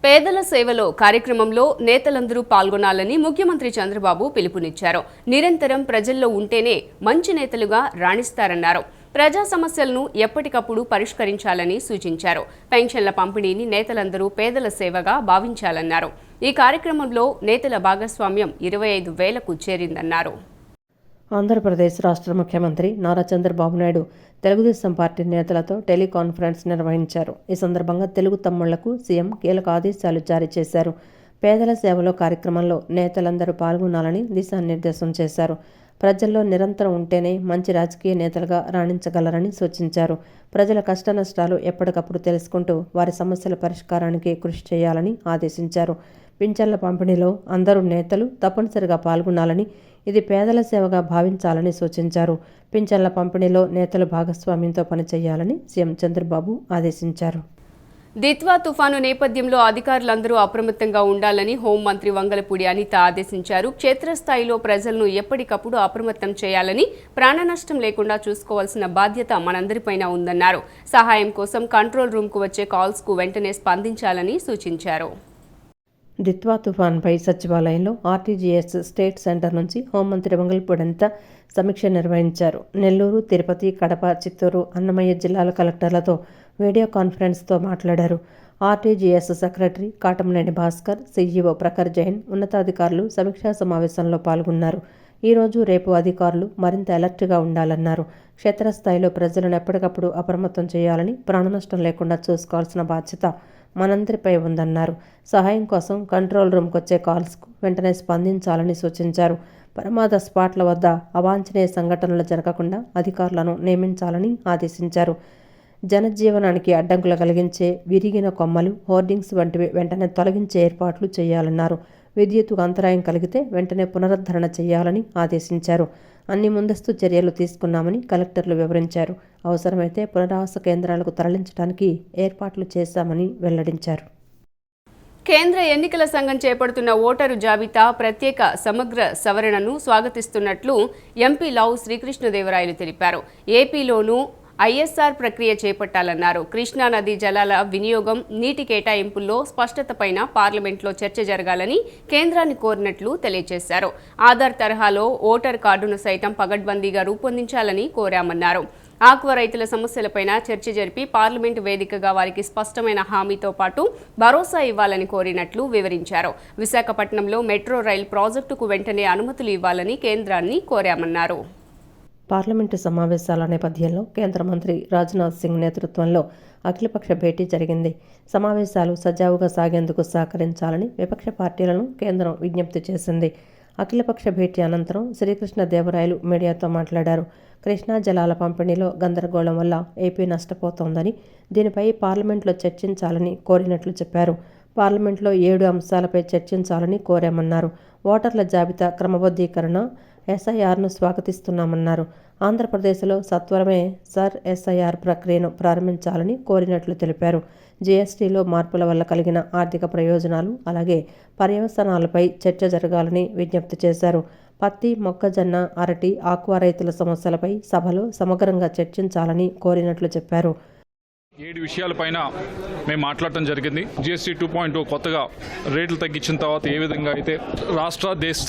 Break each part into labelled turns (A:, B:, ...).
A: పేదల సేవలో కార్యక్రమంలో నేతలందరూ పాల్గొనాలని ముఖ్యమంత్రి చంద్రబాబు పిలుపునిచ్చారు. నిరంతరం ప్రజల్లో ఉంటేనే మంచి నేతలుగా రాణిస్తారన్నారు. ప్రజా సమస్యలను ఎప్పటికప్పుడు పరిష్కరించాలని సూచించారు. పెన్షన్ల పంపిణీని నేతలందరూ పేదల సేవగా భావించాలన్నారు. ఈ కార్యక్రమంలో నేతల భాగస్వామ్యం 25,000కు చేరిందన్నారు.
B: ఆంధ్రప్రదేశ్ రాష్ట్ర ముఖ్యమంత్రి నారా చంద్రబాబు నాయుడు తెలుగుదేశం పార్టీ నేతలతో టెలికాన్ఫరెన్స్ నిర్వహించారు. ఈ సందర్భంగా తెలుగు తమ్ముళ్లకు సీఎం కీలక ఆదేశాలు జారీ చేశారు. పేదల సేవలో కార్యక్రమంలో నేతలందరూ పాల్గొనాలని దిశానిర్దేశం చేశారు. ప్రజల్లో నిరంతరం ఉంటేనే మంచి రాజకీయ నేతలుగా రాణించగలరని సూచించారు. ప్రజల కష్టనష్టాలు ఎప్పటికప్పుడు తెలుసుకుంటూ వారి సమస్యల పరిష్కారానికి కృషి చేయాలని ఆదేశించారు. పింఛన్ల పంపిణీలో అందరూ నేతలు తప్పనిసరిగా పాల్గొనాలని, ఇది పేదల సేవగా భావించాలని సూచించారు. పింఛన్ల పంపిణీలో నేతలు భాగస్వామ్యంతో పనిచేయాలని సీఎం చంద్రబాబు ఆదేశించారు.
A: దిత్వా తుఫాను నేపథ్యంలో అధికారులందరూ అప్రమత్తంగా ఉండాలని హోంమంత్రి వంగలపూడి అనిత ఆదేశించారు. క్షేత్రస్థాయిలో ప్రజలను ఎప్పటికప్పుడు అప్రమత్తం చేయాలని, ప్రాణనష్టం లేకుండా చూసుకోవాల్సిన బాధ్యత మనందరిపైన ఉందన్నారు. సహాయం కోసం కంట్రోల్ రూమ్కు వచ్చే కాల్స్కు వెంటనే స్పందించాలని సూచించారు.
B: దిత్వా తుఫాన్పై సచివాలయంలో ఆర్టీజీఎస్ స్టేట్ సెంటర్ నుంచి హోంమంత్రి వంగలపూడి అనిత సమీక్ష నిర్వహించారు. నెల్లూరు, తిరుపతి, కడప, చిత్తూరు, అన్నమయ్య జిల్లాల కలెక్టర్లతో వీడియో కాన్ఫరెన్స్తో మాట్లాడారు. RTGS secretary Katamaneni Bhaskar, CEO Prakhar Jain, ఉన్నతాధికారులు సమీక్షా సమావేశంలో పాల్గొన్నారు. ఈరోజు, రేపు అధికారులు మరింత అలర్ట్గా ఉండాలన్నారు. క్షేత్రస్థాయిలో ప్రజలను ఎప్పటికప్పుడు అప్రమత్తం చేయాలని, ప్రాణనష్టం లేకుండా చూసుకోవాల్సిన బాధ్యత మనందరిపై ఉందన్నారు. సహాయం కోసం కంట్రోల్ రూమ్కి వచ్చే కాల్స్కు వెంటనే స్పందించాలని సూచించారు. ప్రమాద స్పాట్ల వద్ద అవాంఛనీయ సంఘటనలు జరగకుండా అధికారులను నియమించాలని ఆదేశించారు. జనజీవనానికి అడ్డంకులు కలిగించే విరిగిన కొమ్మలు, హోర్డింగ్స్ వంటివి వెంటనే తొలగించే ఏర్పాట్లు చేయాలన్నారు. విద్యుత్తుకు అంతరాయం కలిగితే వెంటనే పునరుద్ధరణ చేయాలని ఆదేశించారు. అన్ని ముందస్తు చర్యలు తీసుకున్నామని కలెక్టర్లు వివరించారు. అవసరమైతే పునరావాస కేంద్రాలకు తరలించడానికి ఏర్పాట్లు చేశామని వెల్లడించారు.
A: కేంద్ర ఎన్నికల సంఘం చేపడుతున్న ఓటరు జాబితా ప్రత్యేక సమగ్ర సవరణను స్వాగతిస్తున్నట్లు ఎంపీ లావు శ్రీకృష్ణదేవరాయలు తెలిపారు. ఏపీలోనూ ఐఎస్ఆర్ ప్రక్రియ చేపట్టాలన్నారు. కృష్ణా నదీ జలాల వినియోగం, నీటి కేటాయింపుల్లో స్పష్టతపైన పార్లమెంట్లో చర్చ జరగాలని కేంద్రాన్ని కోరినట్లు తెలియజేశారు. ఆధార్ తరహాలో ఓటర్ కార్డును సైతం పగడ్బందీగా రూపొందించాలని కోరామన్నారు. ఆక్వా రైతుల సమస్యలపైన చర్చ జరిపి పార్లమెంటు వేదికగా వారికి స్పష్టమైన హామీతో పాటు భరోసా ఇవ్వాలని కోరినట్లు వివరించారు. విశాఖపట్నంలో మెట్రో రైల్ ప్రాజెక్టుకు వెంటనే అనుమతులు ఇవ్వాలని కేంద్రాన్ని కోరామన్నారు.
B: పార్లమెంటు సమావేశాల నేపథ్యంలో కేంద్ర మంత్రి రాజ్నాథ్ సింగ్ నేతృత్వంలో అఖిలపక్ష భేటీ జరిగింది. సమావేశాలు సజావుగా సాగేందుకు సహకరించాలని విపక్ష పార్టీలను కేంద్రం విజ్ఞప్తి చేసింది. అఖిలపక్ష భేటీ అనంతరం శ్రీకృష్ణదేవరాయలు మీడియాతో మాట్లాడారు. కృష్ణా జలాల పంపిణీలో గందరగోళం వల్ల ఏపీ నష్టపోతోందని, దీనిపై పార్లమెంట్లో చర్చించాలని కోరినట్లు చెప్పారు. పార్లమెంట్లో 7 అంశాలపై చర్చించాలని కోరామన్నారు. ఓటర్ల జాబితా క్రమబద్ధీకరణ, ఎస్ఐఆర్ను స్వాగతిస్తున్నామన్నారు. ఆంధ్రప్రదేశ్లో సత్వరమే ఎస్ఐఆర్ ప్రక్రియను ప్రారంభించాలని కోరినట్లు తెలిపారు. జీఎస్టీలో మార్పుల వల్ల కలిగిన ఆర్థిక ప్రయోజనాలు, అలాగే పర్యవసానాలపై చర్చ జరగాలని విజ్ఞప్తి చేశారు. పత్తి, మొక్కజొన్న, అరటి, ఆక్వా రైతుల సమస్యలపై సభలో సమగ్రంగా చర్చించాలని కోరినట్లు చెప్పారు.
C: 7 విషయాలపైన మేము మాట్లాడటం జరిగింది. జిఎస్టీ 2.0 కొత్తగా రేట్లు తగ్గించిన తర్వాత ఏ విధంగా అయితే రాష్ట్ర దేశ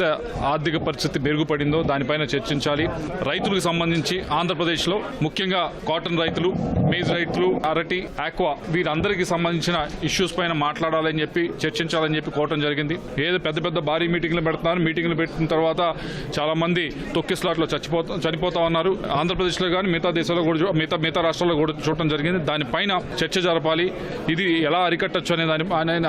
C: ఆర్థిక పరిస్థితి మెరుగుపడిందో దానిపైన చర్చించాలి. రైతులకు సంబంధించి ఆంధ్రప్రదేశ్లో ముఖ్యంగా కాటన్ రైతులు, మేజ్ రైతులు, అరటి, ఆక్వా వీరందరికీ సంబంధించిన ఇష్యూస్ పైన మాట్లాడాలని చెప్పి చర్చించాలని చెప్పి కోరటం జరిగింది. ఏదో పెద్ద పెద్ద భారీ మీటింగ్లు పెడుతున్నారు. మీటింగ్లు పెట్టిన తర్వాత చాలా మంది తొక్కిస్లాట్లో చనిపోతా ఉన్నారు. ఆంధ్రప్రదేశ్లో కానీ మిగతా దేశాల్లో కూడా మిగతా రాష్ట్రాల్లో కూడా చూడటం జరిగింది. దానిపైన చర్చ జరపాలి. ఇది ఎలా అరికట్టచ్చు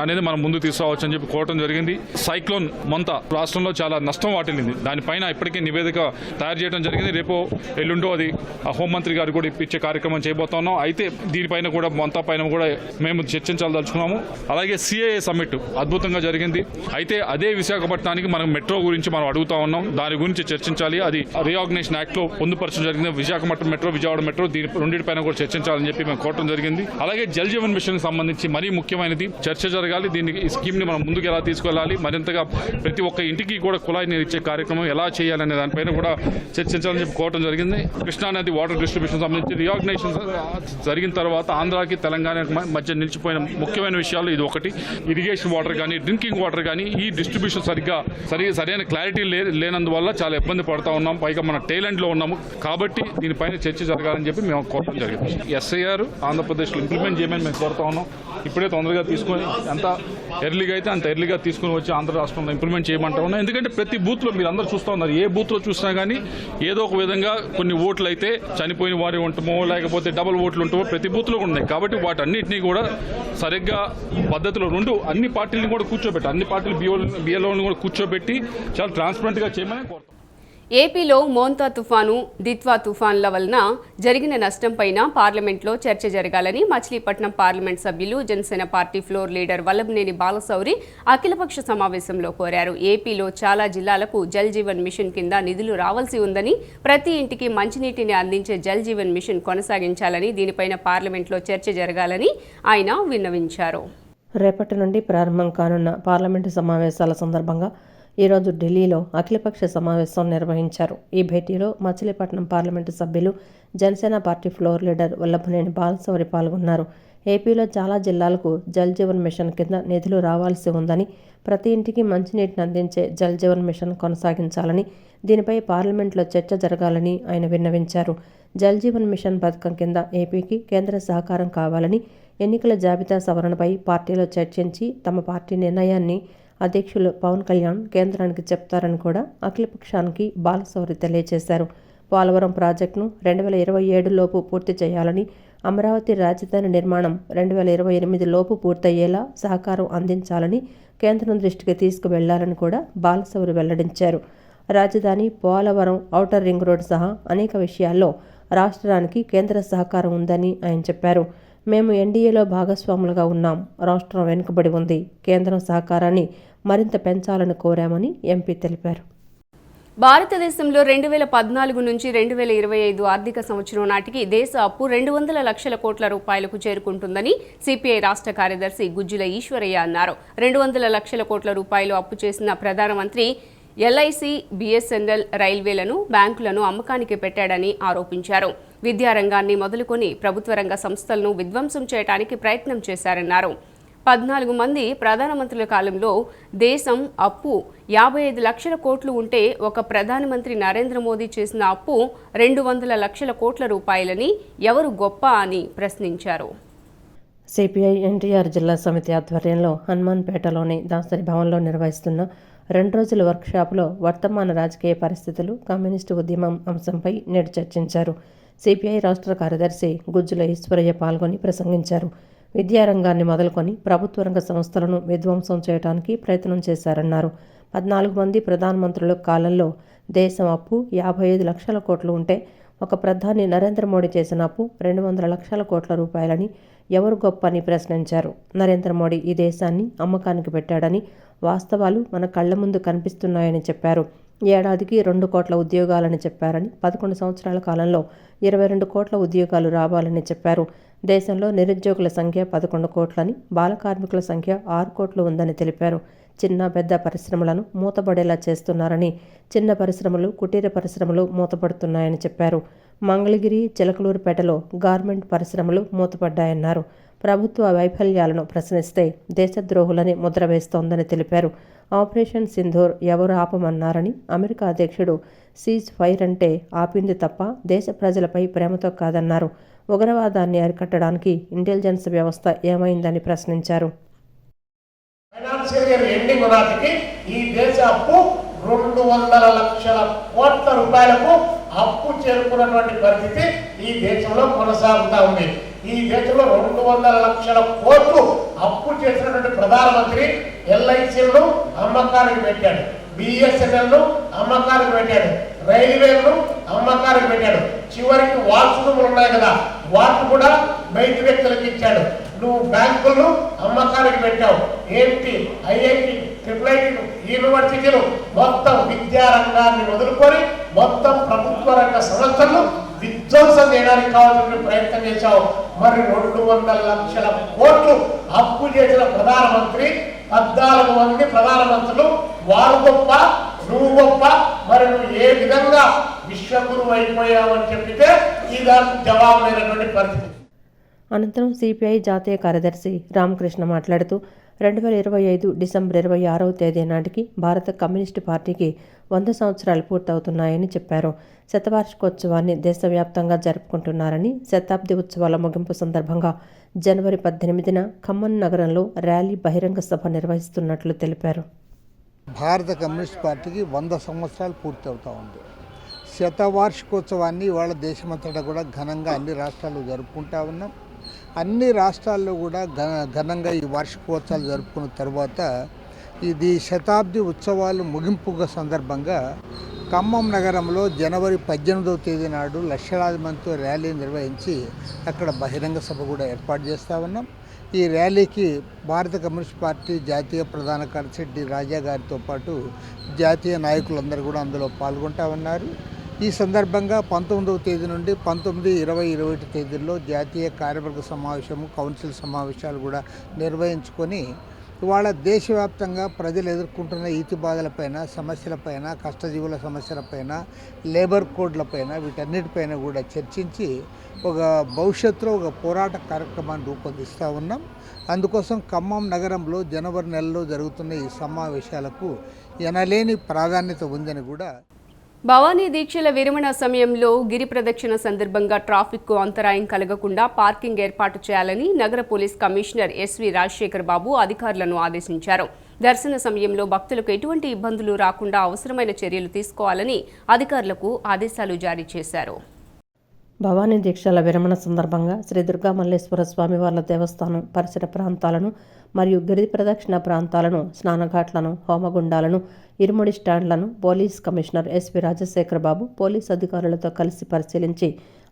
C: అనేది మనం ముందు తీసుకురావచ్చు అని చెప్పి కోరటం జరిగింది. సైక్లోన్ మొంత రాష్ట్రంలో చాలా నష్టం వాటిల్లింది. దానిపైన ఇప్పటికే నివేదిక తయారు చేయడం జరిగింది. రేపు ఎల్లుండో అది హోంమంత్రి గారు కూడా ఇచ్చే కార్యక్రమం చేయబోతున్నాం. అయితే దీనిపైన కూడా మొంత పైన కూడా మేము చర్చించాలదలుచుకున్నాము. అలాగే సిఏఏ సమ్మిట్ అద్భుతంగా జరిగింది. అయితే అదే విశాఖపట్నానికి మనం మెట్రో గురించి మనం అడుగుతా ఉన్నాం. దాని గురించి చర్చించాలి. అది రీఆర్గనైజేషన్ యాక్ట్ లో పొందుపరచడం జరిగింది. విశాఖపట్నం మెట్రో, విజయవాడ మెట్రో, దీని రెండింటిపైన కూడా చర్చించాలని చెప్పి మేము కోరటం జరిగింది. జరిగింది. అలాగే జల్ జీవన్ మిషన్ కి సంబంధించి మరీ ముఖ్యమైనది చర్చ జరగాలి. ఈ స్కీమ్ ని మనం ముందుకు ఎలా తీసుకెళ్లాలి, మరింతగా ప్రతి ఒక్క ఇంటికి కూడా కుళాయి నీరు ఇచ్చే కార్యక్రమం ఎలా చేయాలనే దానిపైన కూడా చర్చించాలని చెప్పి కోరడం జరిగింది. కృష్ణానది వాటర్ డిస్ట్రిబ్యూషన్ సంబంధించి రిఆర్గనైజేషన్ జరిగిన తర్వాత ఆంధ్రాకి తెలంగాణకి మధ్య నిలిచిపోయిన ముఖ్యమైన విషయాలు ఇది ఒకటి. ఇరిగేషన్ వాటర్ కానీ డ్రింకింగ్ వాటర్ కానీ ఈ డిస్ట్రిబ్యూషన్ సరైన క్లారిటీ లేనందువల్ల చాలా ఇబ్బంది పడుతూ ఉన్నాం. పైగా మన టైలెండ్ లో ఉన్నాము కాబట్టి దీనిపైన చర్చ జరగాలని చెప్పి మేము కోరడం జరిగింది. ఎస్ఐఆర్ ఆంధ్రప్రదేశ్లో ఇంప్లిమెంట్ చేయమని మేము కోరుతా ఉన్నాం. ఇప్పుడే తొందరగా తీసుకొని ఎంత ఎర్లీగా అయితే అంత ఎర్లీగా తీసుకుని వచ్చి ఆంధ్ర రాష్ట్రంలో ఇంప్లిమెంట్ చేయమంటా ఉన్నాం. ఎందుకంటే ప్రతి బూత్ లో మీరు అందరూ చూస్తూ ఉన్నారు, ఏ బూత్ లో చూసినా కానీ ఏదో ఒక విధంగా కొన్ని ఓట్లు అయితే చనిపోయిన వారి ఉంటామో లేకపోతే డబుల్ ఓట్లు ఉంటామో ప్రతి బూత్ లో ఉన్నాయి. కాబట్టి వాటన్నిటినీ కూడా సరిగ్గా పద్ధతిలో అన్ని పార్టీలను కూడా కూర్చోబెట్టి అన్ని పార్టీలు బిఎల్ఓలను కూడా కూర్చోబెట్టి చాలా ట్రాన్స్పరెంట్ గా చేయమని కోరుతాం.
A: ఏపీలో మోంతా తుఫాను, దిత్వా తుఫాన్ల వలన జరిగిన నష్టంపైన పార్లమెంట్లో చర్చ జరగాలని మచిలీపట్నం పార్లమెంట్ సభ్యులు Janasena party floor leader Vallabhaneni Balashowry అఖిలపక్ష సమావేశంలో కోరారు. ఏపీలో చాలా జిల్లాలకు జల్ జీవన్ మిషన్ కింద నిధులు రావాల్సి ఉందని, ప్రతి ఇంటికి మంచినీటిని అందించే జల్ జీవన్ మిషన్ కొనసాగించాలని, దీనిపైన పార్లమెంట్లో చర్చ జరగాలని ఆయన విన్నవించారు.
B: రేపటి నుండి ప్రారంభం కానున్న పార్లమెంటు సమావేశాల సందర్భంగా ఈరోజు ఢిల్లీలో అఖిలపక్ష సమావేశం నిర్వహించారు. ఈ భేటీలో మచిలీపట్నం పార్లమెంటు సభ్యులు Janasena party floor leader Vallabhaneni Balashowry పాల్గొన్నారు. ఏపీలో చాలా జిల్లాలకు జల్ జీవన్ మిషన్ కింద నిధులు రావాల్సి ఉందని, ప్రతి ఇంటికి మంచినీటిని అందించే జల్ జీవన్ మిషన్ కొనసాగించాలని, దీనిపై పార్లమెంట్లో చర్చ జరగాలని ఆయన విన్నవించారు. జల్ జీవన్ మిషన్ పథకం కింద ఏపీకి కేంద్ర సహకారం కావాలని, ఎన్నికల జాబితా సవరణపై పార్టీలో చర్చించి తమ పార్టీ నిర్ణయాన్ని అధ్యక్షులు పవన్ కళ్యాణ్ కేంద్రానికి చెప్తారని కూడా అఖిలపక్షానికి బాలశౌరి తెలియజేశారు. పోలవరం ప్రాజెక్టును 2027 లోపు పూర్తి చేయాలని, అమరావతి రాజధాని నిర్మాణం 2028 లోపు పూర్తయ్యేలా సహకారం అందించాలని కేంద్రం దృష్టికి తీసుకువెళ్లాలని కూడా బాలశౌరి వెల్లడించారు. రాజధాని, పోలవరం, ఔటర్ రింగ్ రోడ్డు సహా అనేక విషయాల్లో రాష్ట్రానికి కేంద్ర సహకారం ఉందని ఆయన చెప్పారు. మేము ఎన్డీఏలో భాగస్వాములుగా ఉన్నాం. రాష్ట్రం వెనుకబడి ఉంది. కేంద్రం సహకారాన్ని మరింత పెంచాలని కోరామని ఎంపీ తెలిపారు.
A: భారతదేశంలో 2014 నుంచి 2025 ఆర్థిక సంవత్సరం నాటికి దేశ అప్పు 200 లక్షల కోట్ల రూపాయలకు చేరుకుంటుందని సిపిఐ రాష్ట్ర కార్యదర్శి గుజ్జుల ఈశ్వరయ్య అన్నారు. 200 లక్షల కోట్ల రూపాయలు అప్పు చేసిన ప్రధానమంత్రి ఎల్ఐసి, బిఎస్ఎన్ఎల్, రైల్వేలను, బ్యాంకులను అమ్మకానికి పెట్టాడని ఆరోపించారు. విద్యారంగాన్ని మొదలుకొని ప్రభుత్వ రంగ సంస్థలను విధ్వంసం చేయడానికి ప్రయత్నం చేశారన్నారు. 14 మంది ప్రధానమంత్రుల కాలంలో దేశం అప్పు 55 లక్షల కోట్లు ఉంటే ఒక ప్రధానమంత్రి నరేంద్ర మోదీ చేసిన అప్పు 200 లక్షల కోట్ల రూపాయలని ఎవరు గొప్ప అని ప్రశ్నించారు.
B: సిపిఐ ఎన్టీఆర్ జిల్లా సమితి ఆధ్వర్యంలో హనుమాన్పేటలోని దాసరి భవన్లో నిర్వహిస్తున్న 2 రోజుల వర్క్షాప్లో వర్తమాన రాజకీయ పరిస్థితులు, కమ్యూనిస్టు ఉద్యమం అంశంపై నేడు చర్చించారు. సిపిఐ రాష్ట్ర కార్యదర్శి గుజ్జుల ఈశ్వరయ్య పాల్గొని ప్రసంగించారు. విద్యారంగాన్ని మొదలుకొని ప్రభుత్వ రంగ సంస్థలను విధ్వంసం చేయడానికి ప్రయత్నం చేశారన్నారు. 14 మంది ప్రధానమంత్రుల కాలంలో దేశం అప్పు 55 లక్షల కోట్లు ఉంటే ఒక ప్రధాని నరేంద్ర మోడీ చేసిన అప్పు 200 లక్షల కోట్ల రూపాయలని ఎవరు గొప్ప అని ప్రశ్నించారు. నరేంద్ర మోడీ ఈ దేశాన్ని అమ్మకానికి పెట్టాడని, వాస్తవాలు మన కళ్ల ముందు కనిపిస్తున్నాయని చెప్పారు. ఏడాదికి 2 కోట్ల ఉద్యోగాలని చెప్పారని, 11 సంవత్సరాల కాలంలో 22 కోట్ల ఉద్యోగాలు రావాలని చెప్పారు. దేశంలో నిరుద్యోగుల సంఖ్య 11 కోట్లని, బాల కార్మికుల సంఖ్య 6 కోట్లు ఉందని తెలిపారు. చిన్న పెద్ద పరిశ్రమలను మూతపడేలా చేస్తున్నారని, చిన్న పరిశ్రమలు, కుటీర పరిశ్రమలు మూతపడుతున్నాయని చెప్పారు. మంగళగిరి, చిలకలూరుపేటలో గార్మెంట్ పరిశ్రమలు మూతపడ్డాయన్నారు. ప్రభుత్వ వైఫల్యాలను ప్రశ్నిస్తే దేశద్రోహులని ముద్ర వేస్తోందని తెలిపారు. ఆపరేషన్ సింధూర్ ఎవరు ఆపమన్నారని, అమెరికా అధ్యక్షుడు సీజ్ ఫైర్ అంటే ఆపింది తప్ప దేశ ప్రజలపై ప్రేమతో కాదన్నారు. ఉగ్రవాదాన్ని అరికట్టడానికి ఇంటెలిజెన్స్ వ్యవస్థ ఏమైందని ప్రశ్నించారు.
D: ఫైనాన్షియల్ ఇయర్ ఎండింగ్ నాటికి ఈ దేశ అప్పు 200 లక్షల కోట్ల రూపాయలకు అప్పు చేరుకున్నటువంటి పరిస్థితి ఈ దేశంలో కొనసాగుతూ ఉంది. ఈ దేశంలో 200 లక్షల కోట్లు అప్పు చేసినటువంటి ప్రధానమంత్రి ఎల్ఐసిలను అమ్మకానికి పెట్టాడు, బిఎస్ఎన్ఎల్ను అమ్మకానికి పెట్టాడు, రైల్వేలను అమ్మకానికి పెట్టాడు. చివరికి వాట్సులు ఉన్నాయి కదా, వాటి కూడా బయట వ్యక్తులకు ఇచ్చాడు. నువ్వు బ్యాంకులను అమ్మకానికి పెట్టావు. ఏంటి ఐఐటి, ట్రిపుల్ యూనివర్సిటీలు మొత్తం విద్యారంగాన్ని వదులుకొని మొత్తం ప్రభుత్వ రంగ సంస్థలను విధ్వంసం చేయడానికి కావాల్సిన ప్రయత్నం చేశావు. మరి 200 లక్షల కోట్లు అప్పు చేసిన ప్రధానమంత్రి, 14 మంది ప్రధానమంత్రులు, వారు గొప్ప నువ్వు గొప్ప, మరి నువ్వు ఏ విధంగా విశ్వగురువు అయిపోయావని చెప్పితే ఈ దానికి జవాబు లేనటువంటి పరిస్థితి.
B: అనంతరం సిపిఐ జాతీయ కార్యదర్శి రామకృష్ణ మాట్లాడుతూ 2025 డిసెంబర్ 26వ తేదీ నాటికి భారత కమ్యూనిస్టు పార్టీకి 100 సంవత్సరాలు పూర్తవుతున్నాయని చెప్పారు. శతవార్షికోత్సవాన్ని దేశవ్యాప్తంగా జరుపుకుంటున్నారని, శతాబ్ది ఉత్సవాల ముగింపు సందర్భంగా జనవరి 18న ఖమ్మం నగరంలో ర్యాలీ బహిరంగ సభ నిర్వహిస్తున్నట్లు తెలిపారు.
E: భారత కమ్యూనిస్ట్ పార్టీకి 100 సంవత్సరాలు పూర్తవుతూ ఉంది. శతవార్షికోత్సవాన్ని ఇవాళ దేశమంతటా కూడా ఘనంగా అన్ని రాష్ట్రాల్లో జరుపుకుంటా ఉన్నాం. అన్ని రాష్ట్రాల్లో కూడా ఘనంగా ఈ వార్షికోత్సవాలు జరుపుకున్న తర్వాత ఇది శతాబ్ది ఉత్సవాలు ముగింపుగా సందర్భంగా ఖమ్మం నగరంలో జనవరి 18వ తేదీ నాడు లక్షలాది మందితో ర్యాలీ నిర్వహించి అక్కడ బహిరంగ సభ కూడా ఏర్పాటు చేస్తూ ఉన్నాం. ఈ ర్యాలీకి భారత కమ్యూనిస్ట్ పార్టీ జాతీయ ప్రధాన కార్యదర్శి డి రాజా గారితో పాటు జాతీయ నాయకులందరూ కూడా అందులో పాల్గొంటూ ఉన్నారు. ఈ సందర్భంగా 19వ తేదీ నుండి 19, 20, 21 తేదీల్లో జాతీయ కార్యవర్గ సమావేశము, కౌన్సిల్ సమావేశాలు కూడా నిర్వహించుకొని ఇవాళ దేశవ్యాప్తంగా ప్రజలు ఎదుర్కొంటున్న ఈతి బాధలపైన, సమస్యలపైన, కష్టజీవుల సమస్యలపైన, లేబర్ కోడ్లపైన, వీటన్నిటిపైన కూడా చర్చించి ఒక భవిష్యత్తులో ఒక పోరాట కార్యక్రమాన్ని రూపొందిస్తూ ఉన్నాం. అందుకోసం ఖమ్మం నగరంలో జనవరి నెలలో జరుగుతున్న ఈ సమావేశాలకు ఎనలేని ప్రాధాన్యత ఉందని కూడా.
A: భవానీ దీక్షల విరమణ సమయంలో గిరి ప్రదక్షిణ సందర్భంగా ట్రాఫిక్కు అంతరాయం కలగకుండా పార్కింగ్ ఏర్పాటు చేయాలని నగర పోలీస్ కమిషనర్ ఎస్వి రాజశేఖర్ బాబు అధికారులను ఆదేశించారు. దర్శన సమయంలో భక్తులకు ఎటువంటి ఇబ్బందులు రాకుండా అవసరమైన చర్యలు తీసుకోవాలని అధికారులకు ఆదేశాలు జారీ చేశారు.
B: భవానీ దీక్షల విరమణ సందర్భంగా శ్రీ దుర్గా మల్లేశ్వర స్వామివార్ల దేవస్థానం పరిసర ప్రాంతాలను మరియు గిరి ప్రదక్షిణ ప్రాంతాలను, స్నానఘాట్లను, హోమగుండాలను, ఇరుముడి స్టాండ్లను పోలీస్ కమిషనర్ ఎస్వి రాజశేఖర్ బాబు పోలీస్ అధికారులతో కలిసి పరిశీలించి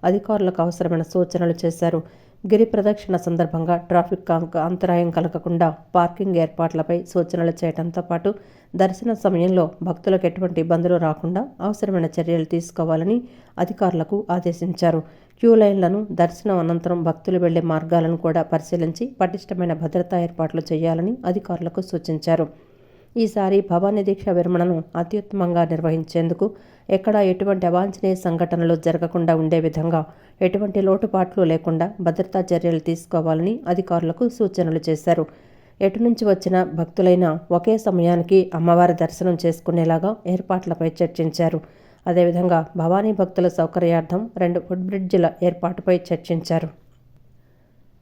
B: అధికారులకు అవసరమైన సూచనలు చేశారు. గిరి ప్రదక్షిణ సందర్భంగా ట్రాఫిక్ అంతరాయం కలగకుండా పార్కింగ్ ఏర్పాట్లపై సూచనలు చేయడంతో పాటు దర్శన సమయంలో భక్తులకు ఎటువంటి ఇబ్బందులు రాకుండా అవసరమైన చర్యలు తీసుకోవాలని అధికారులకు ఆదేశించారు. క్యూ లైన్లను, దర్శనం అనంతరం భక్తులు వెళ్లే మార్గాలను కూడా పరిశీలించి పటిష్టమైన భద్రతా ఏర్పాట్లు చేయాలని అధికారులకు సూచించారు. ఈసారి భవానీ దీక్ష విరమణను అత్యుత్తమంగా నిర్వహించేందుకు ఎక్కడా ఎటువంటి అవాంఛనీయ సంఘటనలు జరగకుండా ఉండే విధంగా ఎటువంటి లోటుపాట్లు లేకుండా భద్రతా చర్యలు తీసుకోవాలని అధికారులకు సూచనలు చేశారు. ఎటు నుంచి వచ్చిన భక్తులైనా ఒకే సమయానికి అమ్మవారి దర్శనం చేసుకునేలాగా ఏర్పాట్లపై చర్చించారు. అదేవిధంగా భవానీ భక్తుల సౌకర్యార్థం 2 ఫుట్ బ్రిడ్జిల ఏర్పాటుపై చర్చించారు.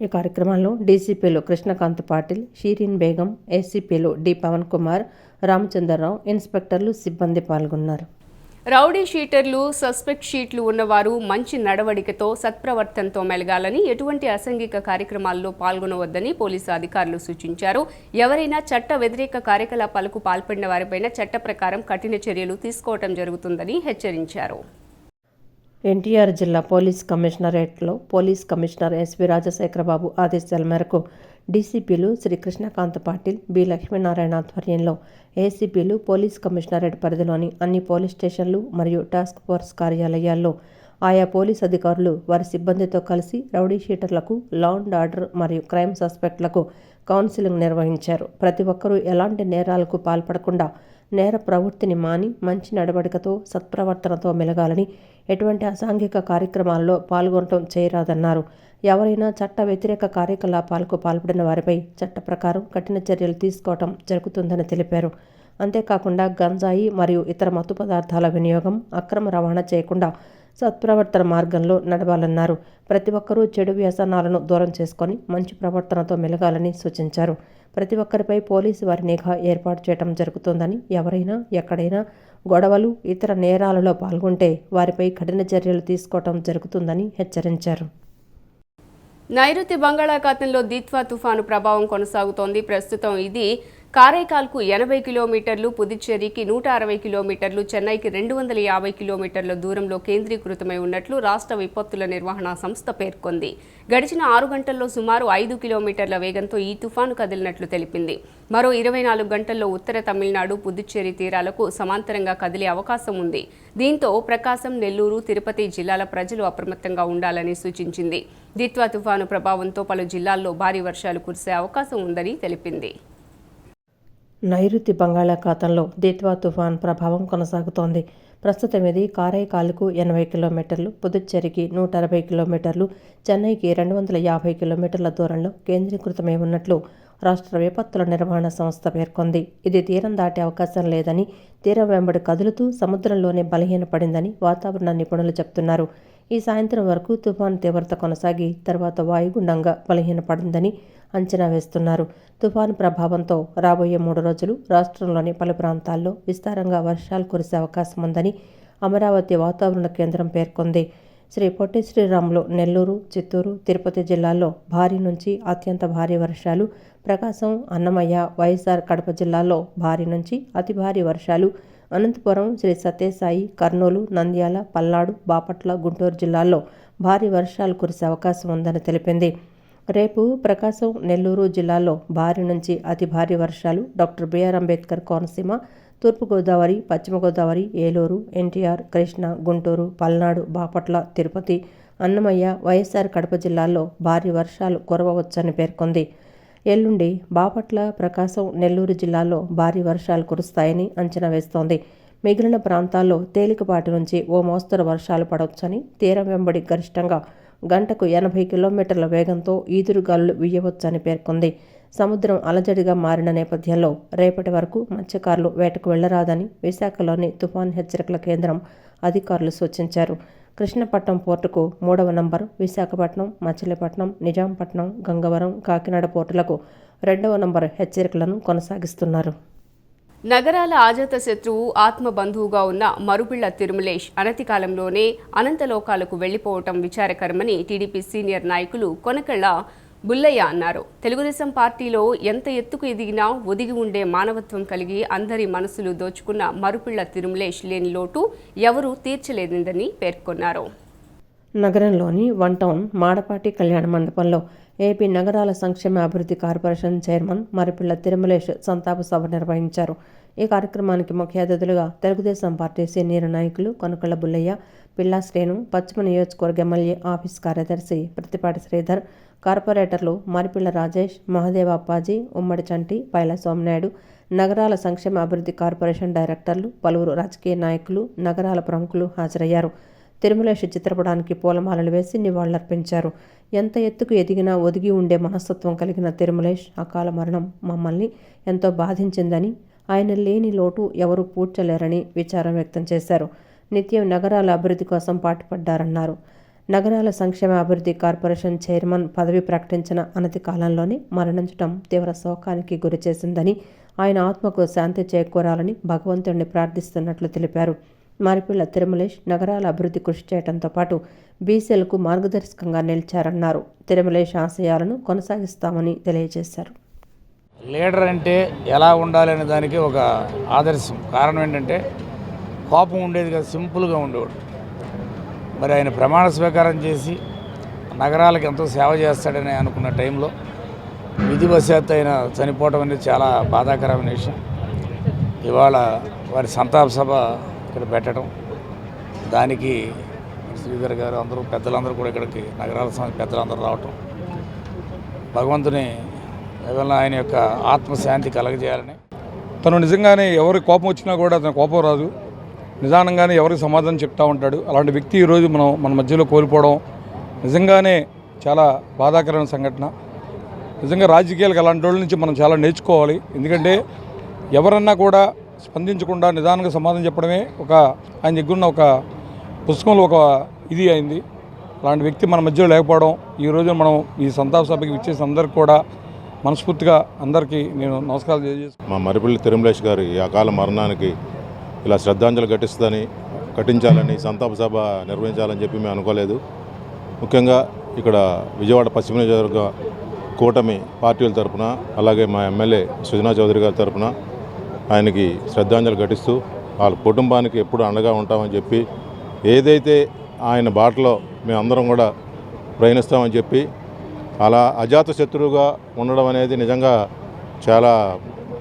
B: ఈ కార్యక్రమంలో డీసీపీలు కృష్ణకాంత్ పాటిల్, షీరిన్ బేగం, ఏసీపీలు డి పవన్ కుమార్, రామచంద్రరావు, ఇన్స్పెక్టర్లు, సిబ్బంది పాల్గొన్నారు.
A: రౌడీ షీటర్లు, సస్పెక్ట్ షీట్లు ఉన్నవారు మంచి నడవడికతో, సత్ప్రవర్తనతో మెలగాలని, ఎటువంటి అసాంఘిక కార్యక్రమాల్లో పాల్గొనవద్దని పోలీసు అధికారులు సూచించారు. ఎవరైనా చట్ట వ్యతిరేక కార్యకలాపాలకు పాల్పడిన వారిపైన చట్ట ప్రకారం కఠిన చర్యలు తీసుకోవడం జరుగుతుందని హెచ్చరించారు.
B: ఎన్టీఆర్ జిల్లా పోలీస్ కమిషనరేట్లో police commissioner SV Rajasekhara Babu ఆదేశాల మేరకు డీసీపీలు శ్రీ కృష్ణకాంత్ పాటిల్, బి లక్ష్మీనారాయణ ఆధ్వర్యంలో ఏసీపీలు పోలీస్ కమిషనరేట్ పరిధిలోని అన్ని పోలీస్ స్టేషన్లు మరియు టాస్క్ ఫోర్స్ కార్యాలయాల్లో ఆయా పోలీస్ అధికారులు వారి సిబ్బందితో కలిసి రౌడీ షీటర్లకు, లా అండ్ ఆర్డర్ మరియు క్రైమ్ సస్పెక్ట్లకు కౌన్సిలింగ్ నిర్వహించారు. ప్రతి ఒక్కరూ ఎలాంటి నేరాలకు పాల్పడకుండా నేర ప్రవృత్తిని మాని మంచి నడవడికతో, సత్ప్రవర్తనతో మెలగాలని, ఎటువంటి అసాంఘిక కార్యక్రమాల్లో పాల్గొనడం చేయరాదన్నారు. ఎవరైనా చట్ట వ్యతిరేక కార్యకలాపాలకు పాల్పడిన వారిపై చట్ట ప్రకారం కఠిన చర్యలు తీసుకోవటం జరుగుతుందని తెలిపారు. అంతేకాకుండా గంజాయి మరియు ఇతర మత్తు పదార్థాల వినియోగం, అక్రమ రవాణా చేయకుండా సత్ప్రవర్తన మార్గంలో నడవాలన్నారు. ప్రతి ఒక్కరూ చెడు వ్యసనాలను దూరం చేసుకొని మంచి ప్రవర్తనతో మెలగాలని సూచించారు. ప్రతి ఒక్కరిపై పోలీసు వారి నిఘా ఏర్పాటు చేయడం జరుగుతుందని, ఎవరైనా ఎక్కడైనా గొడవలు, ఇతర నేరాలలో పాల్గొంటే వారిపై కఠిన చర్యలు తీసుకోవడం జరుగుతుందని హెచ్చరించారు.
A: నైరుతి బంగాళాఖాతంలో దిత్వా తుఫాను ప్రభావం కొనసాగుతోంది. ప్రస్తుతం ఇది కారైకాల్కు 80 కిలోమీటర్లు, పుదుచ్చేరికి 160 కిలోమీటర్లు, చెన్నైకి 250 కిలోమీటర్ల దూరంలో కేంద్రీకృతమై ఉన్నట్లు రాష్ట్ర విపత్తుల నిర్వహణ సంస్థ పేర్కొంది. గడిచిన 6 గంటల్లో సుమారు 5 కిలోమీటర్ల వేగంతో ఈ తుఫాను కదిలినట్లు తెలిపింది. మరో 24 గంటల్లో ఉత్తర తమిళనాడు, పుదుచ్చేరి తీరాలకు సమాంతరంగా కదిలే అవకాశం ఉంది. దీంతో ప్రకాశం, నెల్లూరు, తిరుపతి జిల్లాల ప్రజలు అప్రమత్తంగా ఉండాలని సూచించింది. దిత్వా తుఫాను ప్రభావంతో పలు జిల్లాల్లో భారీ వర్షాలు కురిసే అవకాశం ఉందని తెలిపింది.
B: నైరుతి బంగాళాఖాతంలో దిత్వా తుఫాన్ ప్రభావం కొనసాగుతోంది. ప్రస్తుతం ఇది కారైకాల్కు 80 కిలోమీటర్లు, పుదుచ్చేరికి 160 కిలోమీటర్లు, చెన్నైకి 250 కిలోమీటర్ల దూరంలో కేంద్రీకృతమై ఉన్నట్లు రాష్ట్ర విపత్తుల నిర్వహణ సంస్థ పేర్కొంది. ఇది తీరం దాటే అవకాశం లేదని, తీరం వెంబడి కదులుతూ సముద్రంలోనే బలహీనపడిందని వాతావరణ నిపుణులు చెబుతున్నారు. ఈ సాయంత్రం వరకు తుఫాను తీవ్రత కొనసాగి తర్వాత వాయుగుండంగా బలహీనపడిందని అంచనా వేస్తున్నారు. తుఫాను ప్రభావంతో రాబోయే 3 రోజులు రాష్ట్రంలోని పలు ప్రాంతాల్లో విస్తారంగా వర్షాలు కురిసే అవకాశం ఉందని అమరావతి వాతావరణ కేంద్రం పేర్కొంది. శ్రీ పొట్టి శ్రీరాములు నెల్లూరు, చిత్తూరు, తిరుపతి జిల్లాల్లో భారీ నుంచి అత్యంత భారీ వర్షాలు, ప్రకాశం, అన్నమయ్య, వైఎస్ఆర్ కడప జిల్లాల్లో భారీ నుంచి అతి భారీ వర్షాలు, అనంతపురం, శ్రీ సత్యసాయి, కర్నూలు, నంద్యాల, పల్నాడు, బాపట్ల, గుంటూరు జిల్లాల్లో భారీ వర్షాలు కురిసే అవకాశం ఉందని తెలిపింది. రేపు ప్రకాశం, నెల్లూరు జిల్లాల్లో భారీ నుంచి అతి భారీ వర్షాలు, డాక్టర్ బిఆర్ అంబేద్కర్ కోనసీమ, తూర్పుగోదావరి, పశ్చిమ గోదావరి, ఏలూరు, ఎన్టీఆర్, కృష్ణా, గుంటూరు, పల్నాడు, బాపట్ల, తిరుపతి, అన్నమయ్య, వైఎస్ఆర్ కడప జిల్లాల్లో భారీ వర్షాలు కురవవచ్చని పేర్కొంది. ఎల్లుండి బాపట్ల, ప్రకాశం, నెల్లూరు జిల్లాల్లో భారీ వర్షాలు కురుస్తాయని అంచనా వేస్తోంది. మిగిలిన ప్రాంతాల్లో తేలికపాటి నుంచి ఓ మోస్తరు వర్షాలు పడవచ్చని, తీరం వెంబడి గరిష్టంగా గంటకు 80 కిలోమీటర్ల వేగంతో ఈదురుగాలులు వీయవచ్చని పేర్కొంది. సముద్రం అలజడిగా మారిన నేపథ్యంలో రేపటి వరకు మత్స్యకారులు వేటకు వెళ్లరాదని విశాఖలోని తుఫాన్ హెచ్చరికల కేంద్రం అధికారులు సూచించారు. కృష్ణపట్నం పోర్టుకు 3వ నంబరు, విశాఖపట్నం, మచిలీపట్నం, నిజాంపట్నం, గంగవరం, కాకినాడ పోర్టులకు 2వ నంబరు హెచ్చరికలను కొనసాగిస్తున్నారు.
A: నగరాల ఆజాత శత్రువు, ఆత్మ బంధువుగా ఉన్న మరుపిళ్ల తిరుమలేష్ అనతి కాలంలోనే అనంతలోకాలకు వెళ్లిపోవటం విచారకరమని టీడీపీ సీనియర్ నాయకులు కొనకళ్ళ బుల్లయ్య అన్నారు. తెలుగుదేశం పార్టీలో ఎంత ఎత్తుకు ఎదిగినా ఒదిగి ఉండే మానవత్వం కలిగి అందరి మనసులు దోచుకున్న మరుపిళ్ల తిరుమలేష్ లేని లోటు ఎవరూ తీర్చలేదని పేర్కొన్నారు.
B: నగరంలోని 1 టౌన్ మాడపాటి కళ్యాణ మండపంలో ఏపీ నగరాల సంక్షేమ అభివృద్ధి కార్పొరేషన్ చైర్మన్ మరిపిళ్ల తిరుమలేష్ సంతాప సభ నిర్వహించారు. ఈ కార్యక్రమానికి ముఖ్య అతిథులుగా తెలుగుదేశం పార్టీ సీనియర్ నాయకులు కొనకళ్ళ బుల్లయ్య, పిల్లా శ్రేణు, పశ్చిమ నియోజకవర్గ ఎమ్మెల్యే ఆఫీస్ కార్యదర్శి ప్రతిపాటి శ్రీధర్, కార్పొరేటర్లు మరిపిళ్ల రాజేష్, మహదేవ అప్పాజీ, ఉమ్మడి చంటి, పైల సోమనాయుడు, నగరాల సంక్షేమ అభివృద్ధి కార్పొరేషన్ డైరెక్టర్లు, పలువురు రాజకీయ నాయకులు, నగరాల ప్రముఖులు హాజరయ్యారు. తిరుమలేష్ చిత్రపటానికి పూలమాలలు వేసి నివాళులర్పించారు. ఎంత ఎత్తుకు ఎదిగినా ఒదిగి ఉండే మనస్తత్వం కలిగిన తిరుమలేష్ అకాల మరణం మమ్మల్ని ఎంతో బాధించిందని, ఆయన లేని లోటు ఎవరూ పూడ్చలేరని విచారం వ్యక్తం చేశారు. నిత్యం నగరాల అభివృద్ధి కోసం పాటుపడ్డారన్నారు. నగరాల సంక్షేమ అభివృద్ధి కార్పొరేషన్ చైర్మన్ పదవి ప్రకటించిన అనతి కాలంలోనే మరణించడం తీవ్ర శోకానికి గురి చేసిందని, ఆయన ఆత్మకు శాంతి చేకూరాలని భగవంతుడిని ప్రార్థిస్తున్నట్లు తెలిపారు. మరిపిళ్ల తిరుమలేష్ నగరాల అభివృద్ధి కృషి చేయడంతో పాటు బీసీలకు మార్గదర్శకంగా నిలిచారన్నారు. తిరుమలేష్ ఆశయాలను కొనసాగిస్తామని తెలియజేశారు.
F: లీడర్ అంటే ఎలా ఉండాలి అనే దానికి ఒక ఆదర్శం. కారణం ఏంటంటే కోపం ఉండేది కదా, సింపుల్గా ఉండేవాడు. మరి ఆయన ప్రమాణ స్వీకారం చేసి నగరాలకు ఎంతో సేవ చేస్తాడని అనుకున్న టైంలో విధివశాత్తు ఆయన చనిపోవడం అనేది చాలా బాధాకరమైన విషయం. ఇవాళ వారి సంతాప సభ ఇక్కడ పెట్టడం, దానికి శ్రీధర్ గారు అందరూ పెద్దలందరూ కూడా ఇక్కడికి నగరాల సమితి పెద్దలందరూ రావటం, భగవంతుని ఏవల్ల ఆయన యొక్క ఆత్మశాంతి కలగజేయాలని.
C: తను నిజంగానే ఎవరికి కోపం వచ్చినా కూడా అతను కోపం రాదు, నిదానంగానే ఎవరికి సమాధానం చెప్తూ ఉంటాడు. అలాంటి వ్యక్తి ఈరోజు మన మధ్యలో కోల్పోవడం నిజంగానే చాలా బాధాకరమైన సంఘటన. నిజంగా రాజకీయాలకు అలాంటి వాళ్ళ నుంచి మనం చాలా నేర్చుకోవాలి. ఎందుకంటే ఎవరన్నా కూడా స్పందించకుండా నిదానంగా సమాధానం చెప్పడమే ఆయన దగ్గరున్న ఒక పుస్తకంలో ఒక ఇది అయింది. అలాంటి వ్యక్తి మన మధ్యలో లేకపోవడం, ఈరోజు మనం ఈ సంతాప సభకి ఇచ్చేసిన అందరికీ కూడా మనస్ఫూర్తిగా అందరికీ నేను నమస్కారాలు తెలియజేస్తాను.
G: మా మరిపిల్లి తిరుమలేష్ గారి ఈ అకాల మరణానికి ఇలా శ్రద్ధాంజలి ఘటించాలని సంతాప సభ నిర్వహించాలని చెప్పి మేము అనుకోలేదు. ముఖ్యంగా ఇక్కడ విజయవాడ పశ్చిమ నియోజకవర్గ కూటమి పార్టీల తరపున అలాగే మా ఎమ్మెల్యే సుజనా చౌదరి గారి తరపున ఆయనకి శ్రద్ధాంజలి ఘటిస్తూ వాళ్ళ కుటుంబానికి ఎప్పుడు అండగా ఉంటామని చెప్పి ఏదైతే ఆయన బాటలో మేమందరం కూడా ప్రయాణిస్తామని చెప్పి అలా అజాత శత్రువుగా ఉండడం అనేది నిజంగా చాలా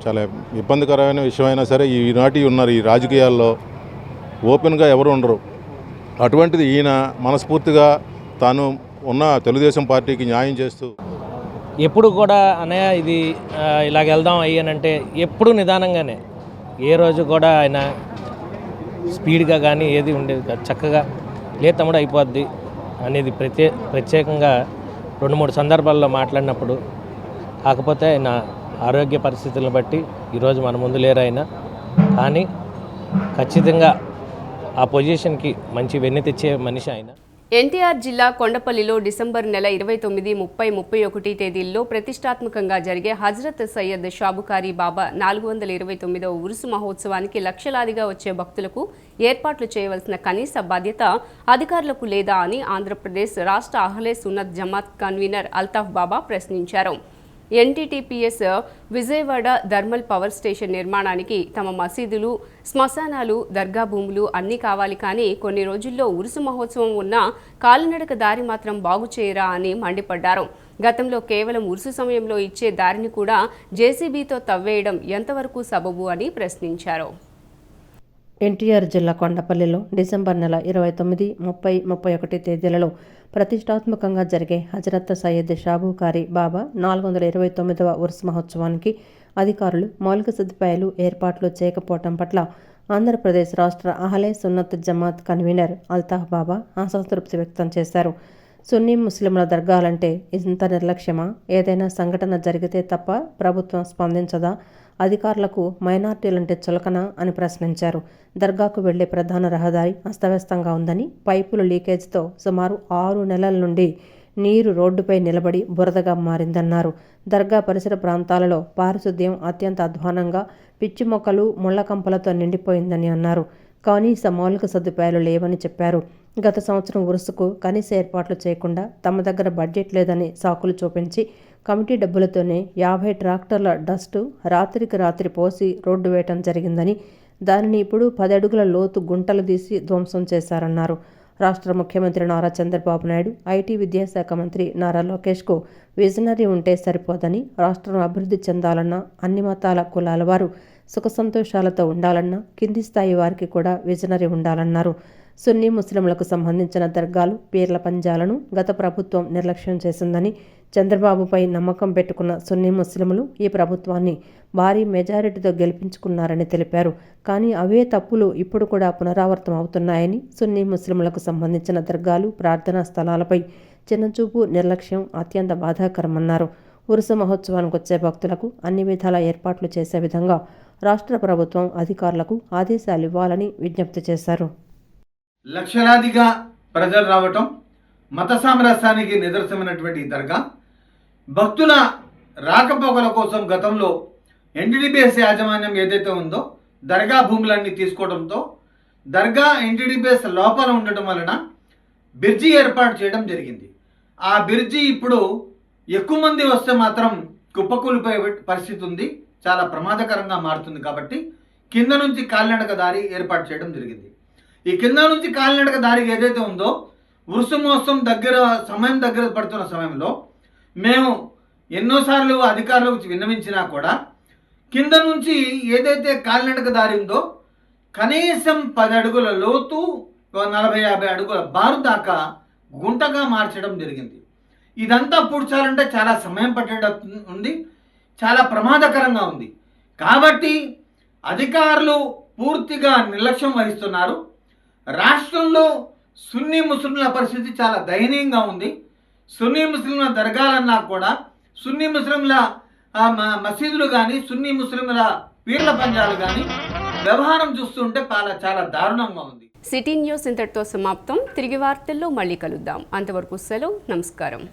G: చాలా ఇబ్బందికరమైన విషయమైనా సరే ఈనాటి ఉన్నారు ఈ రాజకీయాల్లో ఓపెన్గా ఎవరు ఉండరు. అటువంటిది ఈయన మనస్ఫూర్తిగా తాను ఉన్న తెలుగుదేశం పార్టీకి న్యాయం చేస్తూ
H: ఎప్పుడు కూడా అన్నయ్య ఇది ఇలాగ వెళ్దాం అయ్యానంటే ఎప్పుడు నిదానంగానే, ఏ రోజు కూడా ఆయన స్పీడ్గా కానీ ఏది ఉండేది కాదు. చక్కగా లే తమ్ముడు అయిపోద్ది అనేది ప్రత్యేకంగా 2-3 సందర్భాల్లో మాట్లాడినప్పుడు, కాకపోతే ఆయన ఆరోగ్య పరిస్థితులను బట్టి ఈరోజు మన ముందు లేరు ఆయన. కానీ ఖచ్చితంగా ఆ పొజిషన్కి మంచి వెన్ను తెచ్చే మనిషి ఆయన.
A: ఎన్టీఆర్ జిల్లా కొండపల్లిలో డిసెంబర్ నెల 29, 30, 31 తేదీల్లో ప్రతిష్టాత్మకంగా జరిగే హజరత్ సయ్యద్ షాబుకారి బాబా 429వ ఉరుసు మహోత్సవానికి లక్షలాదిగా వచ్చే భక్తులకు ఏర్పాట్లు చేయవలసిన కనీస బాధ్యత అధికారులకు లేదా అని ఆంధ్రప్రదేశ్ రాష్ట్ర అహ్లే సున్నత్ జమాత్ కన్వీనర్ అల్తాఫ్ బాబా ప్రశ్నించారు. NTTPS Vijayawada thermal power station నిర్మాణానికి తమ మసీదులు, శ్మశానాలు, దర్గా భూములు అన్నీ కావాలి, కానీ కొన్ని రోజుల్లో ఉరుసు మహోత్సవం ఉన్న కాలినడక దారి మాత్రం బాగు చేయరా అని మండిపడ్డారు. గతంలో కేవలం ఉరుసు సమయంలో ఇచ్చే దారిని కూడా జేసీబీతో తవ్వేయడం ఎంతవరకు సబబు అని ప్రశ్నించారు.
B: ఎన్టీఆర్ జిల్లా కొండపల్లిలో డిసెంబర్ నెల 29, 30, 31 తేదీలలో ప్రతిష్టాత్మకంగా జరిగే హజరత్ సయ్యద్ షాబుకారి బాబా 429వ ఉర్స్ మహోత్సవానికి అధికారులు మౌలిక సదుపాయాలు ఏర్పాట్లు చేయకపోవటం పట్ల ఆంధ్రప్రదేశ్ రాష్ట్ర అహ్లే సున్నత్ జమాత్ కన్వీనర్ అల్తాఫ్ బాబా అసంతృప్తి వ్యక్తం చేశారు. సున్నీ ముస్లింల దర్గాలంటే ఇంత నిర్లక్ష్యమా? ఏదైనా సంఘటన జరిగితే తప్ప ప్రభుత్వం స్పందించదా? అధికారులకు మైనార్టీలంటే చులకన అని ప్రశ్నించారు. దర్గాకు వెళ్లే ప్రధాన రహదారి అస్తవ్యస్తంగా ఉందని, పైపులు లీకేజ్తో సుమారు 6 నెలల నుండి నీరు రోడ్డుపై నిలబడి బురదగా మారిందన్నారు. దర్గా పరిసర ప్రాంతాలలో పారిశుద్ధ్యం అత్యంత అధ్వానంగా, పిచ్చి మొక్కలు, ముళ్ల కంపలతో నిండిపోయిందని అన్నారు. కనీస మౌలిక సదుపాయాలు లేవని చెప్పారు. గత సంవత్సరం ఉరుసుకు కనీస ఏర్పాట్లు చేయకుండా తమ దగ్గర బడ్జెట్ లేదని సాకులు చూపించి కమిటీ డబ్బులతోనే 50 ట్రాక్టర్ల డస్టు రాత్రికి రాత్రి పోసి రోడ్డు వేయటం జరిగిందని, దానిని ఇప్పుడు 10 అడుగుల లోతు గుంటలు తీసి ధ్వంసం చేశారన్నారు. రాష్ట్ర ముఖ్యమంత్రి నారా చంద్రబాబు నాయుడు, ఐటీ విద్యాశాఖ మంత్రి నారా లోకేష్కు విజనరీ ఉంటే సరిపోదని, రాష్ట్రం అభివృద్ధి చెందాలన్నా అన్ని మతాల కులాల వారు సుఖ సంతోషాలతో ఉండాలన్నా కింది స్థాయి వారికి కూడా విజనరీ ఉండాలన్నారు. సున్నీ ముస్లింలకు సంబంధించిన దర్గాలు, పీర్ల పంజాలను గత ప్రభుత్వం నిర్లక్ష్యం చేసిందని, చంద్రబాబుపై నమ్మకం పెట్టుకున్న సున్నీ ముస్లింలు ఈ ప్రభుత్వాన్ని భారీ మెజారిటీతో గెలిపించుకున్నారని తెలిపారు. కానీ అవే తప్పులు ఇప్పుడు కూడా పునరావృతం అవుతున్నాయని, సున్నీ ముస్లింలకు సంబంధించిన దర్గాలు, ప్రార్థనా స్థలాలపై చిన్నచూపు, నిర్లక్ష్యం అత్యంత బాధాకరమన్నారు. ఉరుసు మహోత్సవానికి వచ్చే భక్తులకు అన్ని విధాల ఏర్పాట్లు చేసే విధంగా రాష్ట్ర ప్రభుత్వం అధికారులకు ఆదేశాలు ఇవ్వాలని విజ్ఞప్తి చేశారు.
I: లక్షలాదిగా ప్రజలు రావటం మత సామరస్యానికి నిదర్శనమైనటువంటి ఈ దర్గా భక్తుల రాకపోకల కోసం గతంలో ఎన్టీడీపీఎస్ యాజమాన్యం ఏదైతే ఉందో దర్గా భూములన్నీ తీసుకోవడంతో దర్గా ఎన్టీడీపీఎస్ లోపల ఉండటం వలన బ్రిడ్జి ఏర్పాటు చేయడం జరిగింది. ఆ బ్రిడ్జి ఇప్పుడు ఎక్కువ మంది వస్తే మాత్రం కుప్పకూలిపోయే పరిస్థితి ఉంది, చాలా ప్రమాదకరంగా మారుతుంది. కాబట్టి కింద నుంచి కాలినడక దారి ఏర్పాటు చేయడం జరిగింది. ఈ కింద నుంచి కాలినడక దారి ఏదైతే ఉందో ఉరుసు మహోత్సవం దగ్గర పడుతున్న సమయంలో మేము ఎన్నోసార్లు అధికారులకు విన్నవించినా కూడా కింద నుంచి ఏదైతే కాలినడక దారి ఉందో కనీసం 10 అడుగుల లోతు 40-50 అడుగుల బారు దాకా గుంటగా మార్చడం జరిగింది. ఇదంతా పూడ్చాలంటే చాలా సమయం పట్టేటట్టు ఉంది, చాలా ప్రమాదకరంగా ఉంది. కాబట్టి అధికారులు పూర్తిగా నిర్లక్ష్యం వహిస్తున్నారు. రాష్ట్రంలో సున్నీ ముస్లింల పరిస్థితి చాలా దయనీయంగా ఉంది. సున్నీ ముస్లింల దర్గాలన్నా కూడా, సున్నీ ముస్లింల మసీదులు కానీ, సున్నీ ముస్లింల పీర్ల పంజాలు కానీ వ్యవహారం చూస్తుంటే చాలా దారుణంగా ఉంది.
A: సిటీ న్యూస్ ఇంతటితో సమాప్తం. తిరిగి వార్తల్లో మళ్ళీ కలుద్దాం. అంతవరకు సెలవు, నమస్కారం.